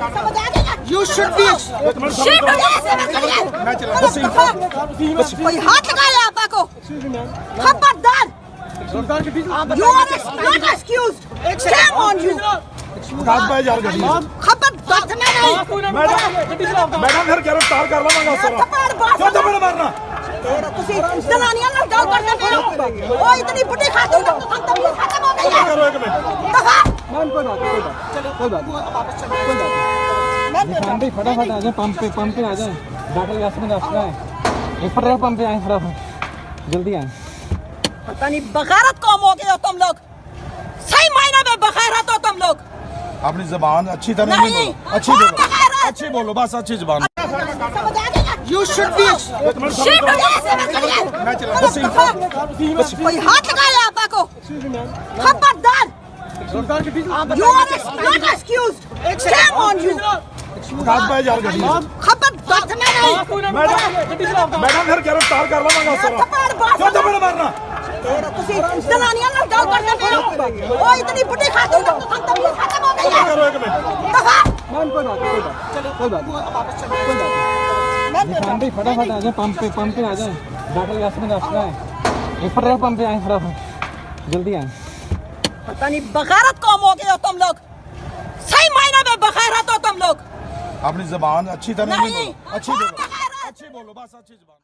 You should be. कोई हाथ लगाया आपा को खबरदार You are not excused. Shame on you. खबरदार मैडम फिर गिरफ्तार कर लवांगा सर क्यों थप्पड़ मारना ਤੁਸੀਂ ਜਨਾਨੀਆਂ ਨਾਲ ਗੱਲ ਕਰਦੇ ਪਏ ਹੋ ਉਹ ਇਤਨੀ ਬੁੱਢੀ ਖਾਤੂਨ ਨੂੰ ਖਤਮ ਹੋ ਗਈ ਹੈ करो एक मिनट दफा मैम कोई बात नहीं कोई बात नहीं फटाफट आ जाए पंप पे आ जाए डॉक्टर यासमीन रास्ता है एक पेट्रोल पंप पे आए फटाफट जल्दी आए पता नहीं बगैरत कौम हो गए हो तुम लोग सही मायने में बगैरत हो तुम लोग अपनी जबान अच्छी तरह नहीं अच्छी बोलो बस अच्छी जबान You should be. कोई हाथ लगाया आपा को खबरदार You are not excused. Shame on you. खबरदार मैडम फिर गिरफ्तार कर लवांगा सर क्यों थप्पड़ मारना ਤੁਸੀਂ ਜਨਾਨੀਆਂ ਨਾਲ ਗੱਲ ਕਰਦੇ ਪਏ ਹੋ ਉਹ ਇਤਨੀ ਬੁੱਢੀ ਖਾਤੂਨ ਨੂੰ ਖਤਮ ਹੋ ਗਈ ਹੈ करो एक मिनट दफा मैम कोई बात नहीं फटाफट आ जाए पंप पे आ जाए डॉक्टर यासमीन रास्ता है एक पेट्रोल पंप पे आए फटाफट जल्दी आए पता नहीं बगैरत कौम हो गए हो तुम लोग सही मायने में बगैरत हो तुम लोग अपनी जबान अच्छी तरह नहीं अच्छी बोलो बस अच्छी जबान